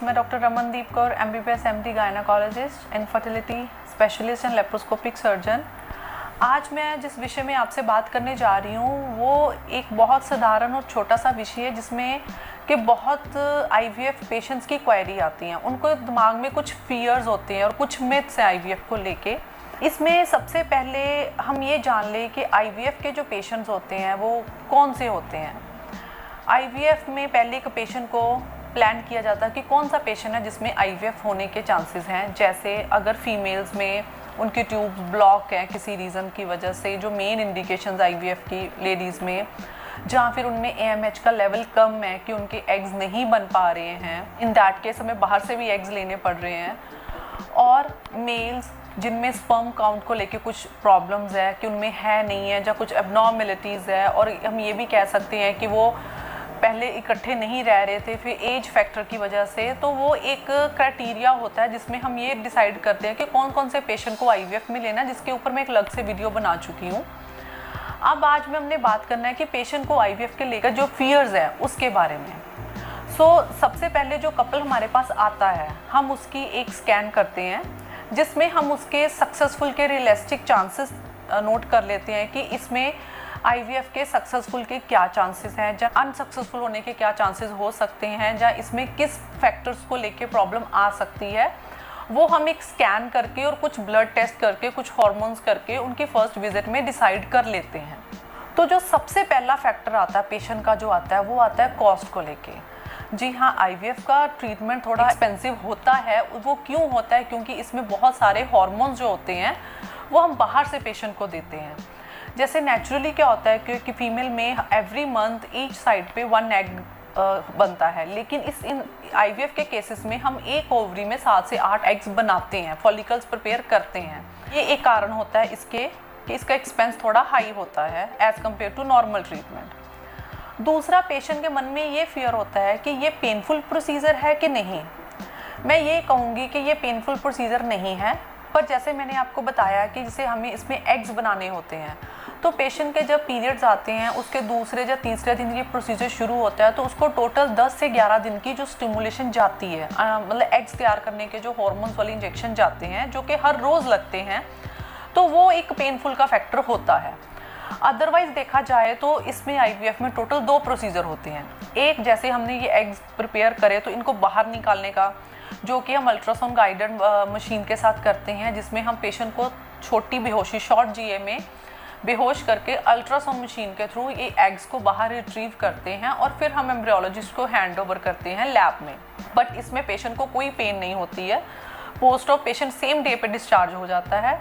मैं doctor Ramandeep Kaur MBBS MD gynaecologist, infertility specialist and laparoscopic surgeon. आज मैं जिस विषय में आपसे बात करने जा रही हूँ वो एक बहुत साधारण और छोटा सा विषय है जिसमें कि बहुत IVF पेशेंट्स की क्वेरी आती हैं। उनको दिमाग में कुछ फियर्स होते हैं और कुछ मिथ्स हैं IVF को लेके। इसमें सबसे पहले हम ये जान लें कि IVF के जो पेशेंट्स होते हैं वो कौन से होते हैं। IVF में पहले एक पेशेंट को प्लान किया जाता है कि कौन सा पेशेंट है जिसमें IVF होने के चांसेस हैं। जैसे अगर फीमेल्स में उनकी ट्यूब्स ब्लॉक हैं किसी रीज़न की वजह से, जो मेन इंडिकेशंस IVF की लेडीज़ में, जहाँ फिर उनमें AMH का लेवल कम है कि उनके एग्स नहीं बन पा रहे हैं, इन दैट केस हमें बाहर से भी एग्स लेने पड़ रहे हैं। और मेल्स जिनमें स्पर्म काउंट को लेके कुछ प्रॉब्लम्स है कि उनमें है नहीं है, या कुछ एबनॉर्मेलिटीज़ है, और हम ये भी कह सकते हैं कि वो पहले इकट्ठे नहीं रह रहे थे फिर एज फैक्टर की वजह से। तो वो एक क्राइटेरिया होता है जिसमें हम ये डिसाइड करते हैं कि कौन कौन से पेशेंट को IVF में लेना है, जिसके ऊपर मैं एक अलग से वीडियो बना चुकी हूँ। अब आज में हमने बात करना है कि पेशेंट को IVF के लेकर जो फियर्स है उसके बारे में। सबसे पहले जो कपल हमारे पास आता है हम उसकी एक स्कैन करते हैं जिसमें हम उसके सक्सेसफुल के रियलिस्टिक चांसेस नोट कर लेते हैं कि इसमें IVF के सक्सेसफुल के क्या चांसेस हैं, या अनसक्सेसफुल होने के क्या चांसेस हो सकते हैं, या इसमें किस फैक्टर्स को लेके प्रॉब्लम आ सकती है। वो हम एक स्कैन करके और कुछ ब्लड टेस्ट करके, कुछ हार्मोन्स करके उनकी फर्स्ट विजिट में डिसाइड कर लेते हैं। तो जो सबसे पहला फैक्टर आता है पेशेंट का जो आता है वो आता है कॉस्ट को लेके। जी हाँ, IVF का ट्रीटमेंट थोड़ा एक्सपेंसिव होता है। वो क्यों होता है? क्योंकि इसमें बहुत सारे हार्मोन्स जो होते हैं वो हम बाहर से पेशेंट को देते हैं। जैसे नेचुरली क्या होता है कि फीमेल में एवरी मंथ ईच साइड पे 1 एग बनता है, लेकिन इन IVF के केसेस में हम एक ओवरी में 7 से 8 एग्स बनाते हैं, फॉलिकल्स प्रिपेयर करते हैं। ये एक कारण होता है इसके कि इसका एक्सपेंस थोड़ा हाई होता है as compared to normal treatment. दूसरा, पेशेंट के मन में ये फियर होता है कि ये पेनफुल प्रोसीजर है कि नहीं। मैं ये कहूँगी कि ये पेनफुल प्रोसीजर नहीं है, पर जैसे मैंने आपको बताया कि जैसे हमें इसमें एग्स बनाने होते हैं तो पेशेंट के जब पीरियड्स आते हैं उसके दूसरे या तीसरे दिन ये प्रोसीजर शुरू होता है तो उसको टोटल 10 से 11 दिन की जो स्टिमुलेशन जाती है, मतलब एग्स तैयार करने के जो हार्मोन्स वाले इंजेक्शन जाते हैं जो कि हर रोज़ लगते हैं, तो वो एक पेनफुल का फैक्टर होता है। अदरवाइज देखा जाए तो इसमें IVF में टोटल 2 प्रोसीजर होते हैं। एक, जैसे हमने ये एग्स प्रिपेयर करे तो इनको बाहर निकालने का, जो कि हम अल्ट्रासाउंड गाइडेड मशीन के साथ करते हैं, जिसमें हम पेशेंट को छोटी बेहोशी शॉर्ट GA में बेहोश करके अल्ट्रासाउंड मशीन के थ्रू ये एग्स को बाहर रिट्रीव करते हैं और फिर हम एम्ब्रियोलॉजिस्ट को हैंड ओवर करते हैं लैब में। बट इसमें पेशेंट को कोई पेन नहीं होती है। Post of patient same day पे डिस्चार्ज हो जाता है।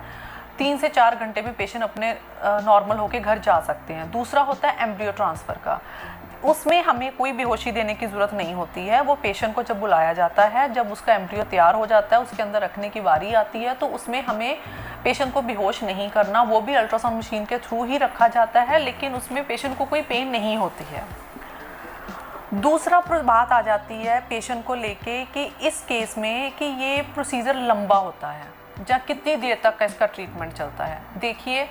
3 से 4 घंटे में पेशेंट अपने नॉर्मल होके घर जा सकते हैं। दूसरा होता है एम्ब्रियो ट्रांसफ़र का। उसमें हमें कोई बेहोशी देने की ज़रूरत नहीं होती है। वो पेशेंट को जब बुलाया जाता है, जब उसका एम्ब्रियो तैयार हो जाता है, उसके अंदर रखने की बारी आती है, तो उसमें हमें पेशेंट को बेहोश नहीं करना, वो भी अल्ट्रासाउंड मशीन के थ्रू ही रखा जाता है, लेकिन उसमें पेशेंट को कोई पेन नहीं होती है। दूसरा बात आ जाती है पेशेंट को लेके कि इस केस में कि ये प्रोसीजर लंबा होता है, या कितनी देर तक का इसका ट्रीटमेंट चलता है। देखिए,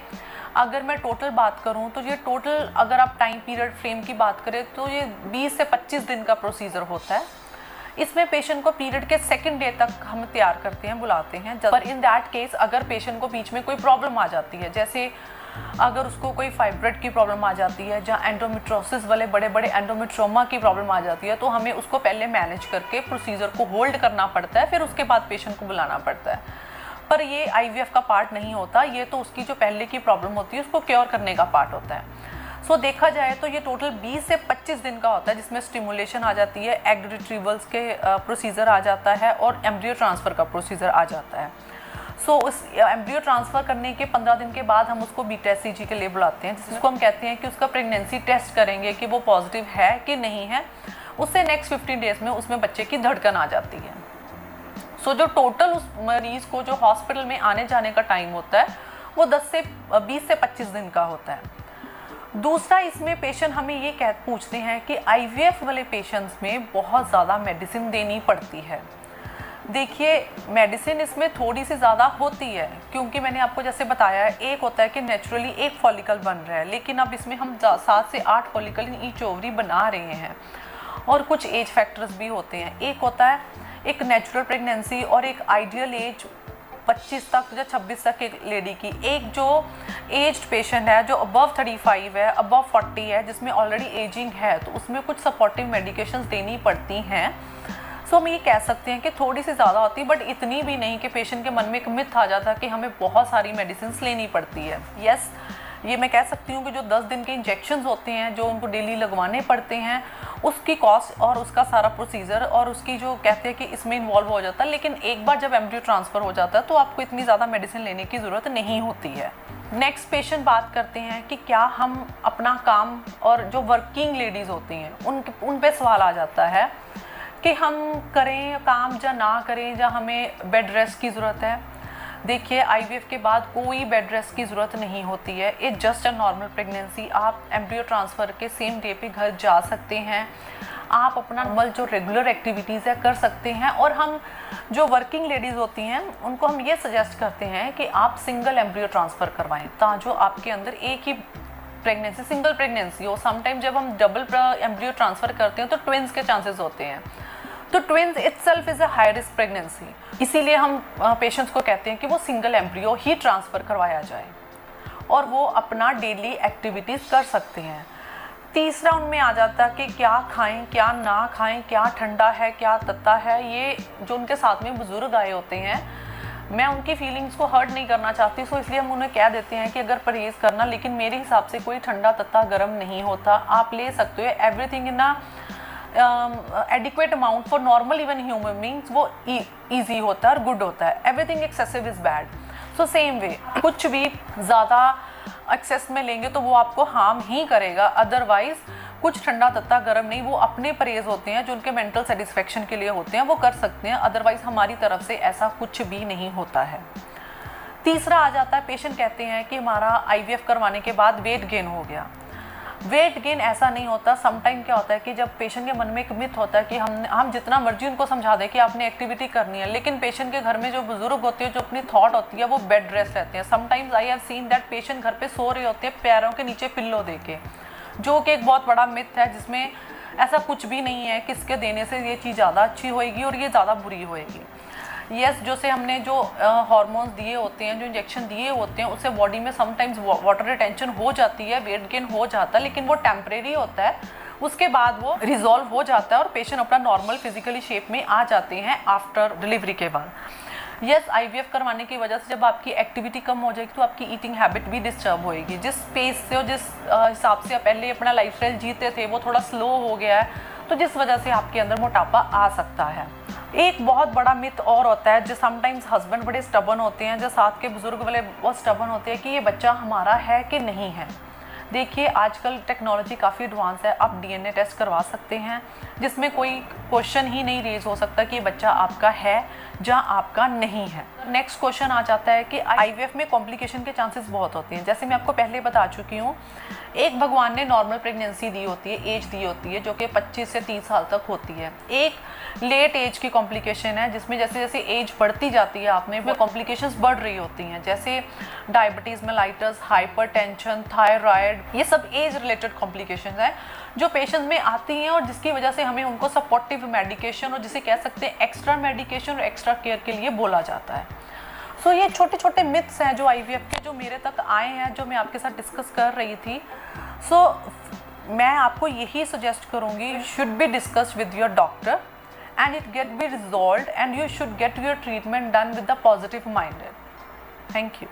अगर मैं टोटल बात करूं तो ये टोटल, अगर आप टाइम पीरियड फ्रेम की बात करें तो ये 20 से 25 दिन का प्रोसीजर होता है। इसमें पेशेंट को पीरियड के सेकंड डे तक हम तैयार करते हैं, बुलाते हैं। पर इन दैट केस अगर पेशेंट को बीच में कोई प्रॉब्लम आ जाती है, जैसे अगर उसको कोई फाइब्रोइड की प्रॉब्लम आ जाती है, जहाँ एंडोमेट्रोसिस वाले बड़े बड़े एंडोमेट्रोमा की प्रॉब्लम आ जाती है, तो हमें उसको पहले मैनेज करके प्रोसीजर को होल्ड करना पड़ता है, फिर उसके बाद पेशेंट को बुलाना पड़ता है। पर ये IVF का पार्ट नहीं होता, ये तो उसकी जो पहले की प्रॉब्लम होती है उसको क्योर करने का पार्ट होता है। देखा जाए तो ये टोटल 20 से 25 दिन का होता है, जिसमें स्टिमुलेशन आ जाती है, एग रिट्रीवल्स के प्रोसीजर आ जाता है और एम्ब्रियो ट्रांसफ़र का प्रोसीजर आ जाता है। उस एम्ब्रियो ट्रांसफ़र करने के 15 दिन के बाद हम उसको BTEST के लिए बुलाते हैं, जिसको हम कहते हैं कि उसका प्रेगनेंसी टेस्ट करेंगे कि वो पॉजिटिव है कि नहीं है। उससे नेक्स्ट 15 डेज़ में उसमें बच्चे की धड़कन आ जाती है। जो टोटल उस मरीज़ को जो हॉस्पिटल में आने जाने का टाइम होता है वो 20 से 25 दिन का होता है। दूसरा, इसमें पेशेंट हमें ये पूछते हैं कि IVF वाले पेशेंट्स में बहुत ज़्यादा मेडिसिन देनी पड़ती है। देखिए, मेडिसिन इसमें थोड़ी सी ज़्यादा होती है, क्योंकि मैंने आपको जैसे बताया है, एक होता है कि नेचुरली एक फॉलिकल बन रहा है, लेकिन अब इसमें हम 7 से 8 फॉलिकल इन ईच ओवरी बना रहे हैं, और कुछ एज फैक्टर्स भी होते हैं। एक होता है एक नेचुरल प्रेगनेंसी और एक आइडियल एज 25 तक या 26 तक एक लेडी की, एक जो एज्ड पेशेंट है जो अबव 35 है, अबव 40 है, जिसमें ऑलरेडी एजिंग है, तो उसमें कुछ सपोर्टिव मेडिकेशंस देनी पड़ती हैं। सो हम ये कह सकते हैं कि थोड़ी सी ज़्यादा होती है, बट इतनी भी नहीं कि पेशेंट के मन में एक मिथ आ जाता है कि हमें बहुत सारी मेडिसिन लेनी पड़ती है। यस, ये मैं कह सकती हूँ कि जो 10 दिन के इंजेक्शंस होते हैं जो उनको डेली लगवाने पड़ते हैं, उसकी कॉस्ट और उसका सारा प्रोसीजर और उसकी जो कहते हैं कि इसमें इन्वॉल्व हो जाता है। लेकिन एक बार जब एम्ब्रियो ट्रांसफ़र हो जाता है तो आपको इतनी ज़्यादा मेडिसिन लेने की ज़रूरत नहीं होती है। नेक्स्ट पेशेंट बात करते हैं कि क्या हम अपना काम, और जो वर्किंग लेडीज़ होती हैं उन पे सवाल आ जाता है कि हम करें काम या ना करें, या हमें बेड रेस्ट की ज़रूरत है। देखिए, आईवीएफ के बाद कोई बेड रेस्ट की ज़रूरत नहीं होती है। It just a normal pregnancy. आप एम्ब्रियो ट्रांसफ़र के सेम डे पे घर जा सकते हैं, आप अपना नॉर्मल जो रेगुलर एक्टिविटीज़ है कर सकते हैं। और हम जो वर्किंग लेडीज़ होती हैं उनको हम ये सजेस्ट करते हैं कि आप सिंगल एम्ब्रियो ट्रांसफ़र करवाएं, ताकि जो आपके अंदर एक ही प्रेगनेंसी, सिंगल प्रेगनेंसी हो। समटाइम जब हम डबल एम्ब्रियो ट्रांसफ़र करते हैं तो ट्विन्स के चांसेस होते हैं, तो twins itself is a high risk pregnancy. इसीलिए हम पेशेंट्स को कहते हैं कि वो सिंगल एम्ब्रियो ही ट्रांसफ़र करवाया जाए और वो अपना डेली एक्टिविटीज़ कर सकते हैं। तीसरा उनमें आ जाता है कि क्या खाएं क्या ना खाएं, क्या ठंडा है क्या तत्ता है। ये जो उनके साथ में बुज़ुर्ग आए होते हैं, मैं उनकी फीलिंग्स को हर्ट नहीं करना चाहती, सो इसलिए हम उन्हें कह देते हैं कि अगर परहेज़ करना, लेकिन मेरे हिसाब से कोई ठंडा तत्ता गर्म नहीं होता। आप ले सकते हो everything in a adequate amount for normal even human beings. वो ईजी होता है और गुड होता है। Everything excessive is bad. So same way, कुछ भी ज़्यादा एक्सेस में लेंगे तो वो आपको हार्म ही करेगा। अदरवाइज़ कुछ ठंडा तत्ता गर्म नहीं, वो अपने परहेज़ होते हैं जो उनके मेंटल सेटिस्फेक्शन के लिए होते हैं, वो कर सकते हैं। अदरवाइज़ हमारी तरफ से ऐसा कुछ भी नहीं होता है। तीसरा आ जाता है, पेशेंट कहते हैं कि हमारा आईवीएफ करवाने के बाद वेट गेन हो गया। वेट गेन ऐसा नहीं होता। समटाइम क्या होता है कि जब पेशेंट के मन में एक मिथ होता है कि हम जितना मर्जी उनको समझा दें कि आपने एक्टिविटी करनी है, लेकिन पेशेंट के घर में जो बुजुर्ग होते हैं, जो अपनी थॉट होती है, वो बेड रेस्ट रहते हैं। Sometimes I have seen that patient घर पे सो रहे होते हैं पैरों के नीचे पिल्लो दे के, जो कि एक बहुत बड़ा मिथ है, जिसमें ऐसा कुछ भी नहीं है कि इसके देने से ये चीज़ ज़्यादा अच्छी होएगी और ये ज़्यादा बुरी होएगी। यस, जो से हमने जो हार्मोन्स दिए होते हैं, जो इंजेक्शन दिए होते हैं, उससे बॉडी में समटाइम्स वाटर रिटेंशन हो जाती है, वेट गेन हो जाता है, लेकिन वो टेम्परेरी होता है। उसके बाद वो रिजॉल्व हो जाता है और पेशेंट अपना नॉर्मल फिजिकली शेप में आ जाते हैं आफ्टर डिलीवरी के बाद। यस, आईवीएफ करवाने की वजह से जब आपकी एक्टिविटी कम हो जाएगी तो आपकी ईटिंग हैबिट भी डिस्टर्ब होएगी। जिस पेस से और जिस हिसाब से आप पहले अपना लाइफस्टाइल जीते थे, वो थोड़ा स्लो हो गया है, तो जिस वजह से आपके अंदर मोटापा आ सकता है। एक बहुत बड़ा मिथ और होता है, जो समटाइम्स हस्बैंड बड़े स्टबन होते हैं, जो साथ के बुजुर्ग वाले बहुत स्टबन होते हैं कि ये बच्चा हमारा है कि नहीं है। देखिए, आजकल टेक्नोलॉजी काफ़ी एडवांस है, आप डीएनए टेस्ट करवा सकते हैं, जिसमें कोई क्वेश्चन ही नहीं रेज हो सकता कि ये बच्चा आपका है या आपका नहीं है। नेक्स्ट क्वेश्चन आ जाता है कि आईवीएफ में कॉम्प्लिकेशन के चांसेस बहुत होते हैं। जैसे मैं आपको पहले बता चुकी हूँ, एक भगवान ने नॉर्मल प्रेगनेंसी दी होती है, एज दी होती है, जो कि 25 से 30 साल तक होती है। एक लेट एज की कॉम्प्लिकेशन है, जिसमें जैसे जैसे एज बढ़ती जाती है आप में वो कॉम्प्लिकेशंस बढ़ रही होती हैं, जैसे डायबिटीज़ मेलाइटस, हाइपरटेंशन, थायराइड। ये सब एज रिलेटेड कॉम्प्लिकेशंस हैं जो पेशेंट में आती हैं और जिसकी वजह से हमें उनको सपोर्टिव मेडिकेशन और जिसे कह सकते हैं एक्स्ट्रा मेडिकेशन और एक्स्ट्रा केयर के लिए बोला जाता है। सो ये छोटे छोटे मिथ्स हैं जो आईवीएफ के जो मेरे तक आए हैं, जो मैं आपके साथ डिस्कस कर रही थी। सो मैं आपको यही सजेस्ट करूँगी, should be discussed with your doctor and it get be resolved and you should get your treatment done with the positive minded. Thank you.